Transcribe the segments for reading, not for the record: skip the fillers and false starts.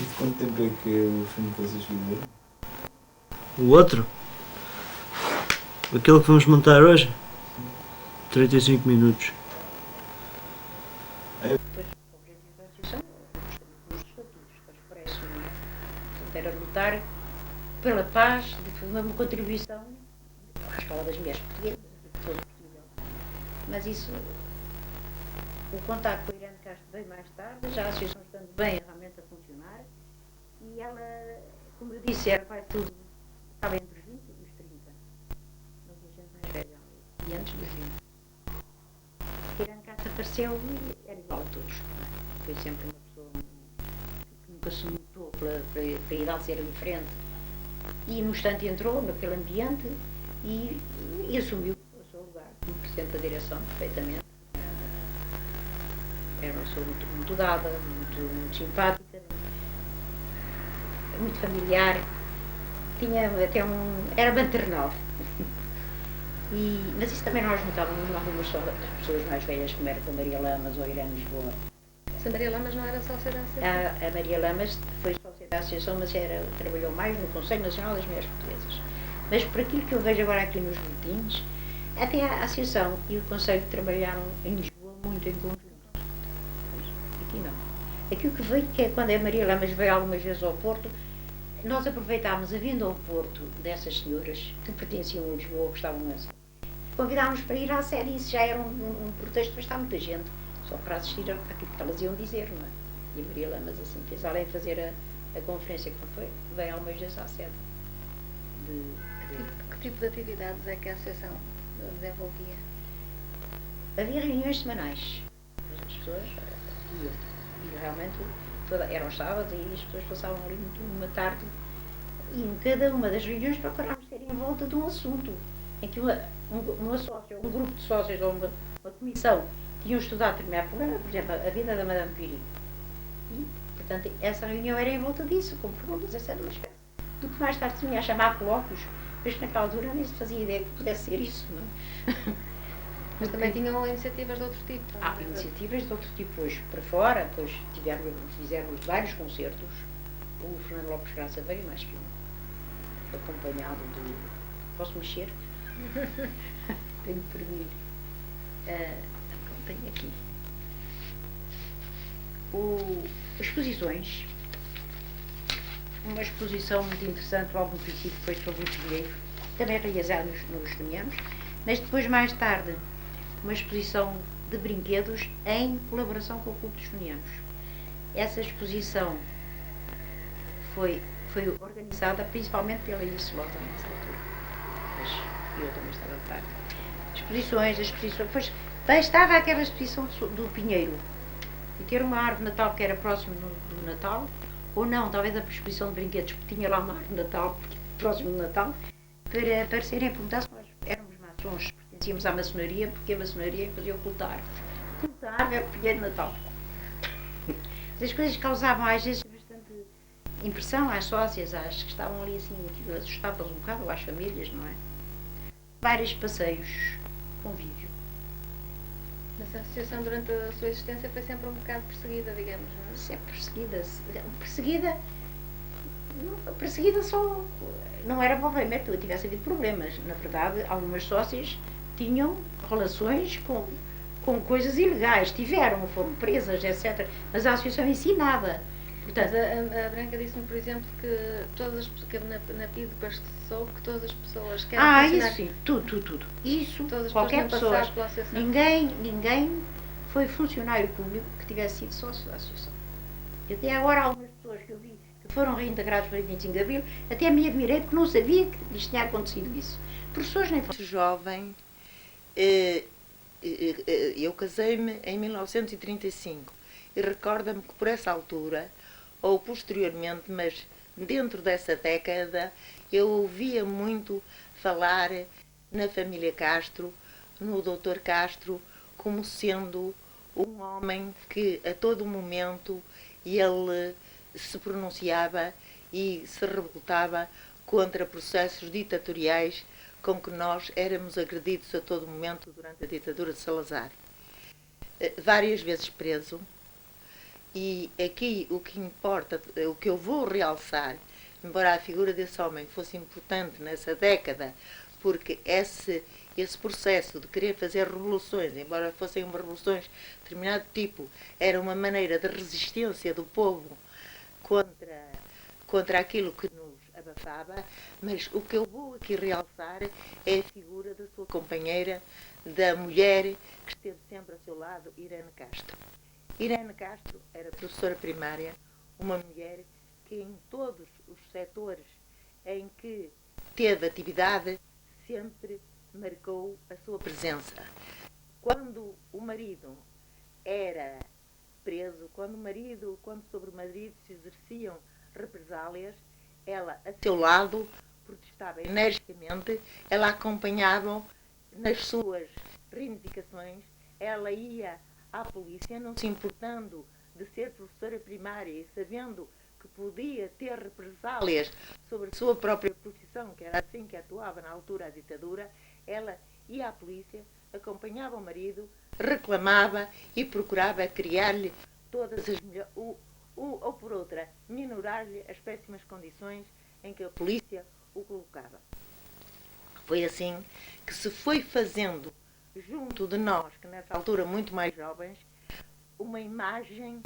E de quanto tempo é que é o filme que vocês fizeram? O outro? Aquele que vamos montar hoje? 35 minutos. Depois, o objetivo da associação, os estatutos que eles expressam, não é? Portanto, era lutar pela paz, de fazer uma contribuição à escola das mulheres portuguesas, de que fosse possível. Mas isso, o contacto com a Irene Castro veio mais tarde, já a associação estando bem realmente a funcionar, e ela, como eu disse, era quase tudo, estava entre os 20 e os 30. Não havia gente mais velha, e antes dos 20. A Irene Castro apareceu e era igual a todos. Não é? Foi sempre uma pessoa que nunca se notou para a idade ser diferente. E no instante entrou naquele ambiente e assumiu o seu lugar como presidente da direção, perfeitamente. Era uma pessoa muito dada, muito simpática, muito familiar, tinha até era maternal. Mas isso também nós notávamos em algumas pessoas mais velhas, como era com a Maria Lamas ou a Irene Lisboa. Se a Maria Lamas não era sócia da associação? A Maria Lamas foi sócia da associação, mas trabalhou mais no Conselho Nacional das Mulheres Portuguesas. Mas por aquilo que eu vejo agora aqui nos boletins, até a associação e o Conselho trabalharam em Lisboa muito em conjunto. Aqui não. Aquilo que veio, que é quando a Maria Lamas veio algumas vezes ao Porto, nós aproveitámos a vinda ao Porto dessas senhoras que pertenciam a Lisboa, que estavam assim. Convidámos para ir à sede e isso já era um pretexto para estar muita gente, só para assistir àquilo que elas iam dizer, não é? E a Maria Lamas assim fez, além de fazer a conferência que foi, veio algumas vezes à sede. Que tipo de atividades é que a associação desenvolvia? Havia reuniões semanais. As pessoas iam. E realmente eram os sábados e as pessoas passavam ali uma tarde. E em cada uma das reuniões procurámos ter em volta de um assunto. Em que uma sócia, um grupo de sócios ou uma comissão tinham estudado determinado programa, por exemplo, a vida da Madame Curie. E, portanto, essa reunião era em volta disso, com perguntas, etc. Uma espécie do que mais tarde se vinha a chamar colóquios, mas que naquela altura nem se fazia ideia que pudesse ser isso, não é? Mas também tinham iniciativas de outro tipo? Iniciativas de outro tipo, hoje para fora, depois fizemos vários concertos. O Fernando Lopes Graça veio mais que um, acompanhado de... Posso mexer? Tenho que dormir. Tenho aqui. Exposições. Uma exposição muito interessante, logo no princípio, foi sobre o Pinheiro, também realizada nos Domingos, mas depois, mais tarde, uma exposição de brinquedos em colaboração com o Clube dos Domingos. Essa exposição foi organizada principalmente pela Iris Losa nessa altura, mas eu também estava de parte. Exposições, estava aquela exposição do Pinheiro, e ter uma árvore de Natal que era próximo do Natal, ou não, talvez a exposição de brinquedos, porque tinha lá uma árvore de Natal, próximo do Natal, para serem perguntados se nós éramos maçons, pertencíamos à maçonaria, porque a maçonaria fazia ocultar árvores. Ocultar a árvore era o Pinheiro de Natal. As coisas causavam às vezes bastante impressão às sócias, às que estavam ali assim, assustadas um bocado, ou às famílias, não é? Vários passeios, convívio. Mas a associação, durante a sua existência, foi sempre um bocado perseguida, digamos, não é? Sempre perseguida só... Não era provavelmente que eu tivesse havido problemas. Na verdade, algumas sócias tinham relações com coisas ilegais. Foram presas, etc. Mas a associação em si nada. Portanto, a Branca disse-me, por exemplo, que na PID depois se soube que todas as pessoas que eram isso sim, tudo. Isso, todas qualquer pessoa. Pela associação. Ninguém foi funcionário público que tivesse sido sócio da associação. E até agora algumas pessoas que eu vi que foram reintegrados para o 25 de Abril, até me admirei porque não sabia que isto tinha acontecido isso. Professores nem foram. Jovem, eu casei-me em 1935 e recordo-me que por essa altura, ou posteriormente, mas dentro dessa década, eu ouvia muito falar na família Castro, no Dr. Castro, como sendo um homem que a todo momento ele se pronunciava e se revoltava contra processos ditatoriais com que nós éramos agredidos a todo momento durante a ditadura de Salazar. Várias vezes preso E aqui o que importa, o que eu vou realçar, embora a figura desse homem fosse importante nessa década, porque esse processo de querer fazer revoluções, embora fossem revoluções de determinado tipo, era uma maneira de resistência do povo contra aquilo que nos abafava, mas o que eu vou aqui realçar é a figura da sua companheira, da mulher que esteve sempre ao seu lado, Irene Castro. Irene Castro era professora primária, uma mulher que em todos os setores em que teve atividade sempre marcou a sua presença. Quando o marido era preso, quando sobre o marido se exerciam represálias, ela a seu lado protestava energicamente, ela acompanhava nas suas reivindicações, ela ia à polícia, não se importando de ser professora primária e sabendo que podia ter represálias sobre a sua própria profissão, que era assim que atuava na altura a ditadura, ela ia à polícia, acompanhava o marido, reclamava e procurava criar-lhe todas as melhores, ou por outra, minorar-lhe as péssimas condições em que a polícia o colocava. Foi assim que se foi fazendo, junto de nós, que nessa altura muito mais jovens, uma imagem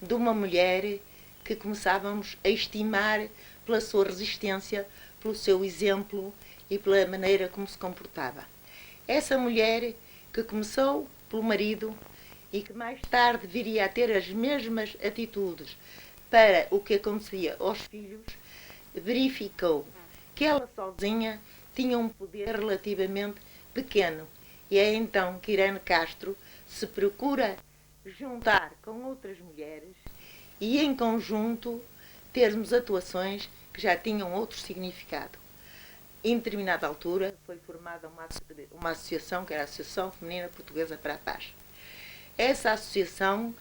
de uma mulher que começávamos a estimar pela sua resistência, pelo seu exemplo e pela maneira como se comportava. Essa mulher que começou pelo marido e que mais tarde viria a ter as mesmas atitudes para o que acontecia aos filhos, verificou que ela sozinha tinha um poder relativamente pequeno. E é então que Irene Castro se procura juntar com outras mulheres e, em conjunto, termos atuações que já tinham outro significado. Em determinada altura foi formada uma associação, que era a Associação Feminina Portuguesa para a Paz. Essa associação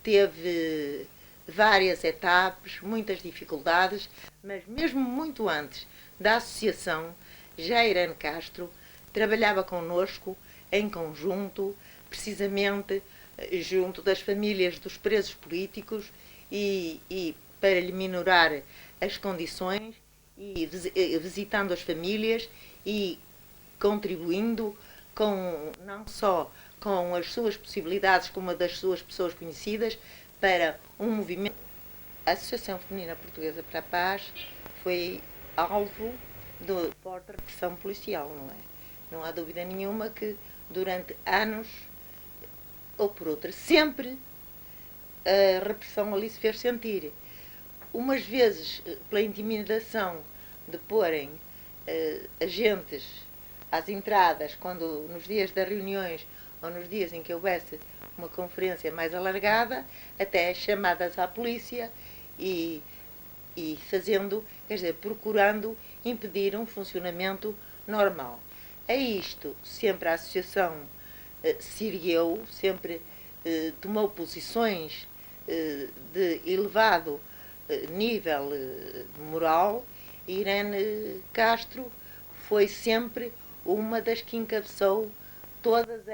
teve várias etapas, muitas dificuldades, mas mesmo muito antes da associação, já Irene Castro trabalhava connosco em conjunto, precisamente junto das famílias dos presos políticos e para lhe minorar as condições, e visitando as famílias e contribuindo não só com as suas possibilidades, como das suas pessoas conhecidas, para um movimento. A Associação Feminina Portuguesa para a Paz foi alvo de forte repressão policial, não é? Não há dúvida nenhuma que durante anos, ou por outra, sempre a repressão ali se fez sentir. Umas vezes pela intimidação de porem agentes às entradas, quando nos dias das reuniões ou nos dias em que houvesse uma conferência mais alargada, até chamadas à polícia e fazendo, quer dizer, procurando impedir um funcionamento normal. A isto sempre a associação se ergueu, sempre tomou posições de elevado nível moral. Irene Castro foi sempre uma das que encabeçou todas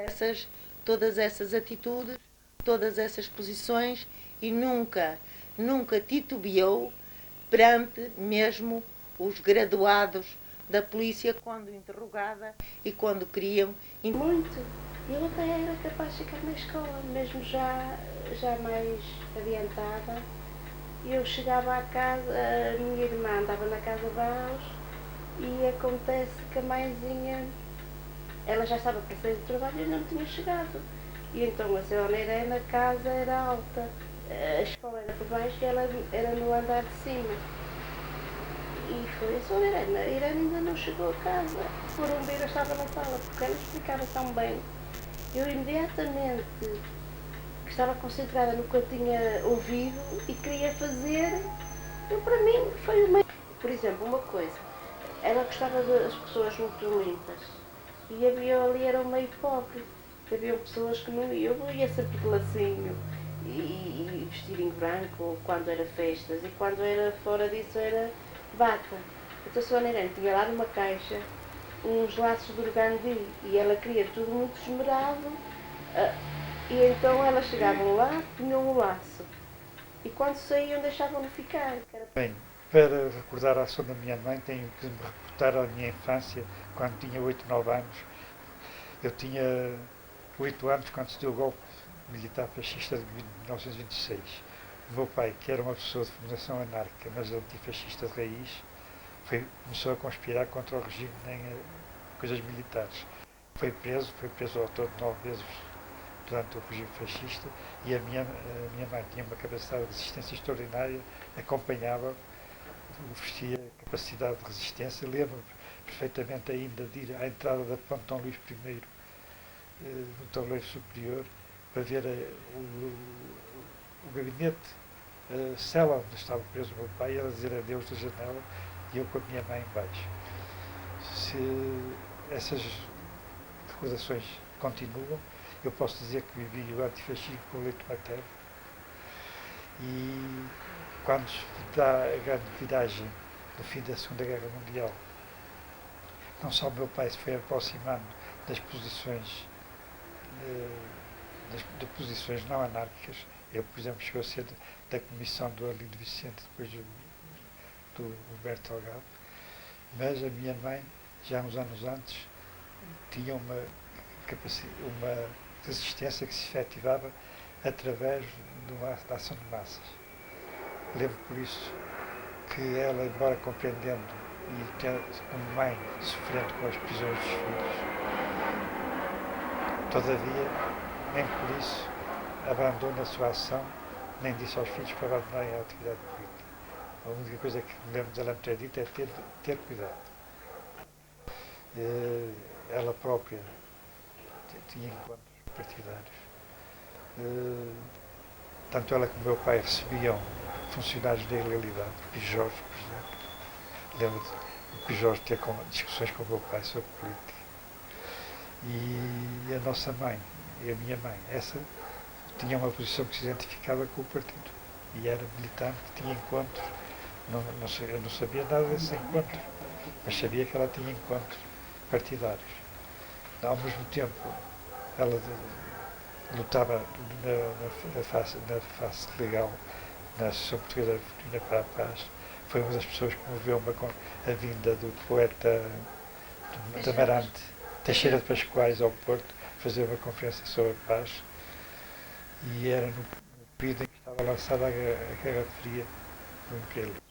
essas atitudes, todas essas posições e nunca titubeou perante mesmo os graduados da polícia quando interrogada e quando queriam... Muito. Eu até era capaz de ficar na escola, mesmo já mais adiantada. Eu chegava à casa, a minha irmã andava na casa delas e acontece que a mãezinha, ela já estava para sair do trabalho e não tinha chegado. E então a senhora Irene, a casa era alta, a escola era por baixo e ela era no andar de cima. E foi a senhora Irene, a Irene ainda não chegou a casa. O bombeiro estava na sala, porque ela explicava tão bem. Eu imediatamente, que estava concentrada no que eu tinha ouvido e queria fazer, para mim foi uma... Por exemplo, uma coisa, ela gostava das pessoas muito limpas e havia ali, era um meio pobre, havia pessoas que não iam, eu ia sempre de lacinho e vestidinho branco quando era festas e quando era fora disso era bata. Então a senhora Irene tinha lá numa caixa uns laços de organdi e ela queria tudo muito esmerado. E então elas chegavam lá, tinham um laço E quando saíam deixavam-no ficar. Que era... Bem, para recordar a ação da minha mãe, tenho que me reportar à minha infância, quando tinha 8, 9 anos. Eu tinha 8 anos quando se deu o golpe militar fascista de 1926. O meu pai, que era uma pessoa de formação anárquica, mas antifascista de raiz, começou a conspirar contra o regime em coisas militares. Foi preso ao todo 9 vezes durante o regime fascista, e a minha mãe tinha uma capacidade de resistência extraordinária, acompanhava, oferecia capacidade de resistência. Lembro-me perfeitamente ainda de ir à entrada da Ponte Dom Luís I, no tabuleiro superior, para ver o gabinete, a cela onde estava preso o meu pai, ela dizer adeus da janela e eu com a minha mãe embaixo. Se essas recordações continuam, eu posso dizer que vivi o antifascismo com o leite materno, e quando se dá a grande viragem no fim da Segunda Guerra Mundial, não só o meu pai se foi aproximando das posições de posições não anárquicas. Eu, por exemplo, chegou a ser da comissão do Arlindo Vicente, depois do Humberto Delgado, mas a minha mãe, já uns anos antes, tinha uma resistência que se efetivava através de uma ação de massas. Lembro por isso que ela, embora compreendendo e como mãe sofrendo com as prisões dos filhos, todavia, nem por isso abandona a sua ação, nem disse aos filhos para abandonarem a atividade política. A única coisa que me lembro dela me ter dito é ter cuidado. Ela própria tinha encontros partidários. Tanto ela como o meu pai recebiam funcionários da ilegalidade, o Pijós, por exemplo. Lembro de o Pijós ter discussões com o meu pai sobre política. E a nossa mãe, e a minha mãe, essa tinha uma posição que se identificava com o partido. E era militante, tinha encontros. Eu não sabia nada desses encontros, mas sabia que ela tinha encontros partidários. Ao mesmo tempo, ela lutava na face legal, na Associação Portuguesa para a Paz. Foi uma das pessoas que moveu a vinda do poeta do Amarante, Teixeira de Pascoais, ao Porto, fazer uma conferência sobre a paz. E era no período em que estava lançada a Guerra Fria do imperialismo.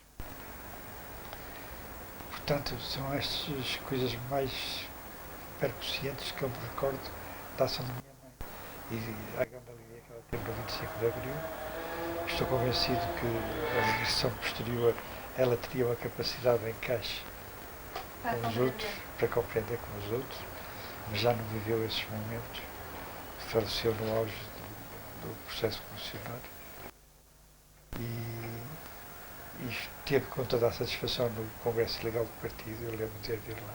Portanto, são estas coisas mais percussientes que eu me recordo da ação da minha mãe e a grande alegria que ela teve no 25 de Abril. Estou convencido que a legislação posterior ela teria uma capacidade de encaixe com os outros, para compreender com os outros, mas já não viveu esses momentos. Faleceu no auge do processo revolucionário e teve com toda a satisfação no Congresso Legal do Partido. Eu lembro de haver lá,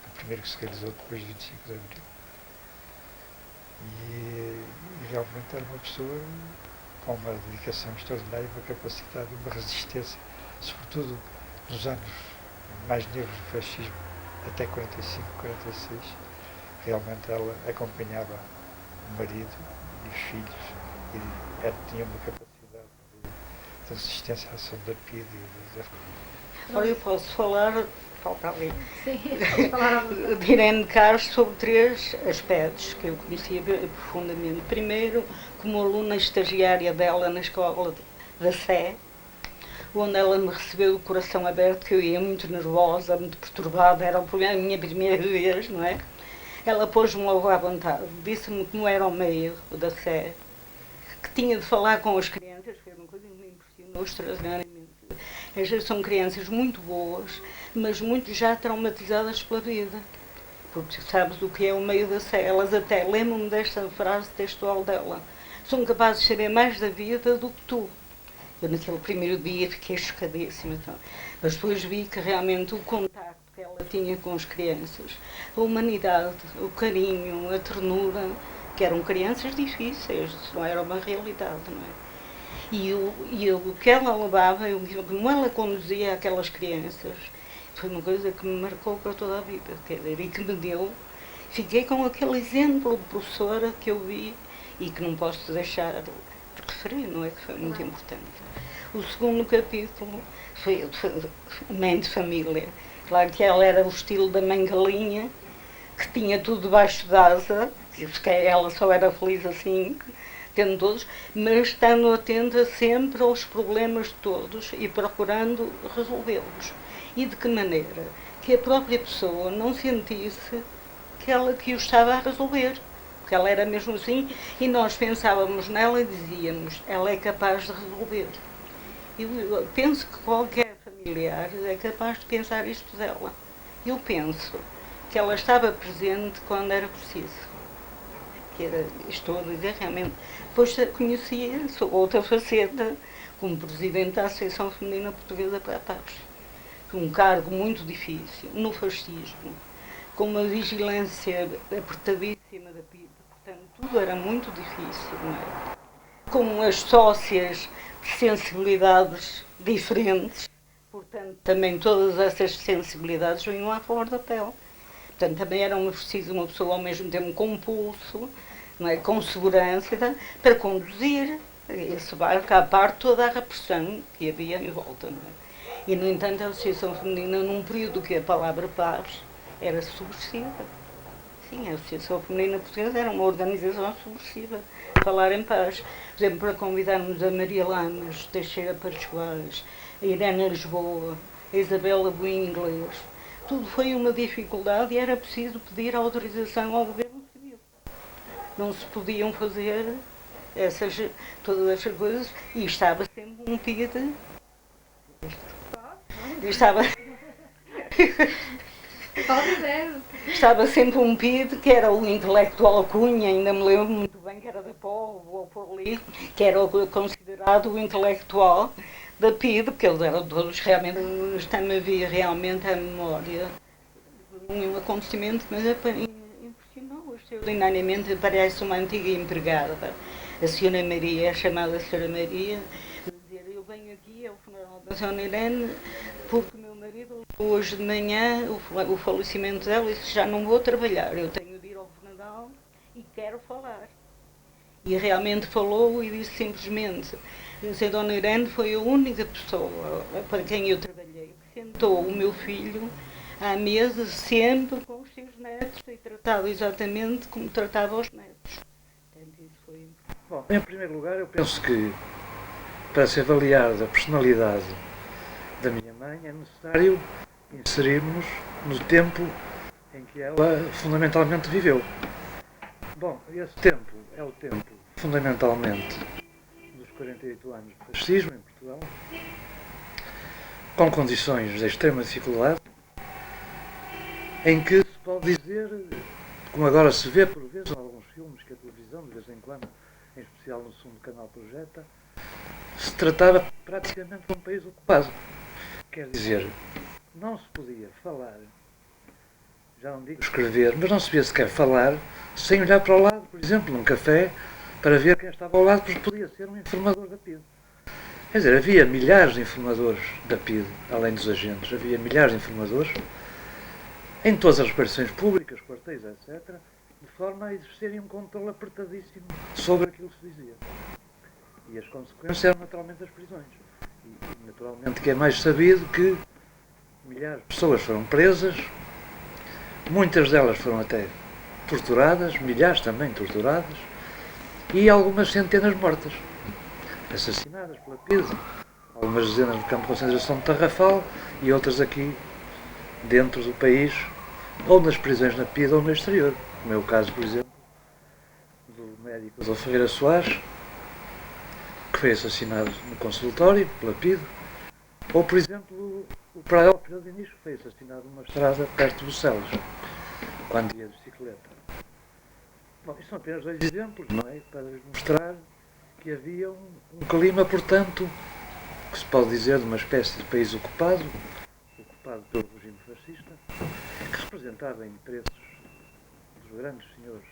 o primeiro que se realizou depois de 25 de Abril. E realmente era uma pessoa com uma dedicação extraordinária, uma capacidade, uma resistência, sobretudo nos anos mais negros do fascismo, até 45, 46. Realmente ela acompanhava o marido e os filhos e ela tinha uma capacidade de resistência à ação da PIDE. Olha, eu posso falar, falta ali, Sim, falar de Irene Carlos sobre 3 aspectos que eu conhecia profundamente. Primeiro, como aluna estagiária dela na escola da Sé, onde ela me recebeu de coração aberto, que eu ia muito nervosa, muito perturbada, era a minha primeira vez, não é? Ela pôs-me logo à vontade, disse-me como era o meio da Sé, que tinha de falar com as crianças, foi uma coisa que me impressionou extraordinariamente. Estas são crianças muito boas, mas muito já traumatizadas pela vida, porque sabes o que é o meio da Sé. Elas até, lembram-me desta frase textual dela, são capazes de saber mais da vida do que tu. Eu naquele primeiro dia fiquei chocadíssima, então. Mas depois vi que realmente o contacto que ela tinha com as crianças, a humanidade, o carinho, a ternura, que eram crianças difíceis, isso não era uma realidade, não é? E o que ela levava, como ela conduzia aquelas crianças, foi uma coisa que me marcou para toda a vida, quer dizer, e que me deu, fiquei com aquele exemplo de professora que eu vi e que não posso deixar de referi, não é que foi muito importante. O segundo capítulo foi Mãe de Família. Claro que ela era o estilo da mãe galinha, que tinha tudo debaixo d'asa, que ela só era feliz assim, tendo todos, mas estando atenta sempre aos problemas de todos e procurando resolvê-los. E de que maneira? Que a própria pessoa não sentisse que ela que o estava a resolver. Porque ela era mesmo assim e nós pensávamos nela e dizíamos, ela é capaz de resolver. Eu penso que qualquer familiar é capaz de pensar isto dela. Eu penso que ela estava presente quando era preciso. Que era, estou a dizer realmente. Depois conhecia outra faceta como Presidente da Associação Feminina Portuguesa para a Paz. Um cargo muito difícil, no fascismo, com uma vigilância apertadíssima da PIDE. Portanto, tudo era muito difícil, não é? Com as sócias de sensibilidades diferentes, portanto, também todas essas sensibilidades vinham à flor da pele. Portanto, também era preciso uma pessoa ao mesmo tempo com pulso, não é? Com segurança, para conduzir esse barco à parte toda a repressão que havia em volta, não é? E, no entanto, a Associação Feminina, num período que a palavra paz era subversiva. Sim, a Associação Feminina Portuguesa era uma organização subversiva. Falar em paz. Por exemplo, para convidarmos a Maria Lamas, Teixeira Pascoais, a Irene Lisboa, a Isabela Buinglês, tudo foi uma dificuldade e era preciso pedir autorização ao governo civil. Não se podiam fazer todas essas coisas e estava sempre um PIDE. Estava sempre um PIDE, que era o intelectual Cunha, ainda me lembro muito bem, que era da Povo, ou por ali, que era considerado o intelectual da PIDE, porque eles eram todos realmente, está-me a vir realmente à memória um acontecimento que me impressionou extraordinariamente. Parece uma antiga empregada, a Senhora Maria, a chamada Senhora Maria, dizer, eu venho aqui ao funeral da Senhora Irene porque o meu marido, hoje de manhã, o falecimento dela, disse, já não vou trabalhar, eu tenho de ir ao funeral e quero falar. E realmente falou e disse simplesmente, a Dona Irene foi a única pessoa para quem eu trabalhei, que sentou o meu filho à mesa sempre com os seus netos e tratava exatamente como tratava os netos. Portanto, isso foi... Bom, em primeiro lugar, eu penso que para se avaliar a personalidade da minha mãe é necessário inserirmos no tempo em que ela fundamentalmente viveu. Bom, esse tempo é o tempo fundamentalmente dos 48 anos de fascismo em Portugal, com condições de extrema dificuldade, em que se pode dizer, como agora se vê por vezes em alguns filmes que a televisão de vez em quando, em especial no segundo canal, projeta, se tratava praticamente de um país ocupado. Quer dizer, não se podia falar, já não digo escrever, mas não se podia sequer falar sem olhar para o lado, por exemplo, num café, para ver quem estava ao lado, porque podia ser um informador da PIDE. Quer dizer, havia milhares de informadores da PIDE, além dos agentes, havia milhares de informadores, em todas as repartições públicas, quartéis, etc., de forma a exercerem um controle apertadíssimo sobre aquilo que se dizia. E as consequências eram naturalmente as prisões. E naturalmente que é mais sabido que milhares de pessoas foram presas, muitas delas foram até torturadas, milhares também torturadas, e algumas centenas mortas, assassinadas pela PIDE, algumas dezenas no campo de concentração de Tarrafal e outras aqui dentro do país, ou nas prisões na PIDE ou no exterior, como é o caso, por exemplo, do médico Adolfo Ferreira Soares, que foi assassinado no consultório pela PIDE, ou, por exemplo, o Pradel Pedro Diniz, que foi assassinado numa estrada perto de Bucelas, quando ia de bicicleta. Bom, isto são apenas dois exemplos, não é? Para mostrar que havia um clima, portanto, que se pode dizer de uma espécie de país ocupado pelo regime fascista, que representava interesses dos grandes senhores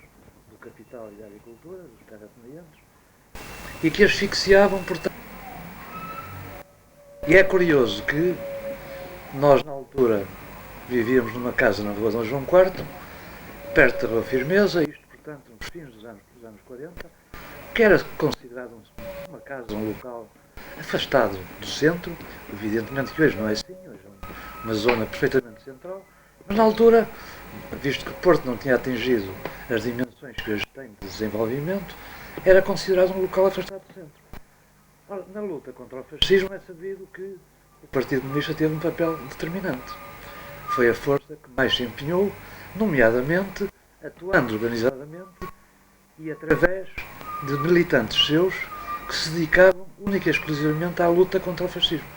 do capital e da agricultura, dos terraplaneantes, e que asfixiavam, portanto. E é curioso que nós, na altura, vivíamos numa casa na rua Dom João IV, perto da Rua Firmeza, isto, portanto, nos fins dos anos 40, que era considerado uma casa, um local afastado do centro. Evidentemente que hoje não é assim, hoje é uma zona perfeitamente central, mas na altura, visto que Porto não tinha atingido as dimensões que hoje tem de desenvolvimento, era considerado um local afastado do centro. Ora, na luta contra o fascismo é sabido que o Partido Comunista teve um papel determinante. Foi a força que mais se empenhou, nomeadamente atuando organizadamente e através de militantes seus que se dedicavam única e exclusivamente à luta contra o fascismo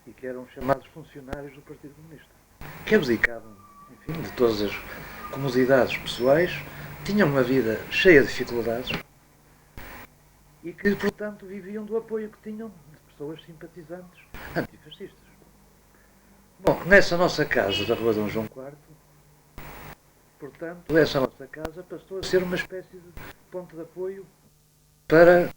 e que eram chamados funcionários do Partido Comunista, que abdicavam, enfim, de todas as comodidades pessoais, tinham uma vida cheia de dificuldades e que, portanto, viviam do apoio que tinham de pessoas simpatizantes antifascistas. Bom, nessa nossa casa da Rua Dom João IV, portanto, essa nossa casa passou a ser uma espécie de ponto de apoio para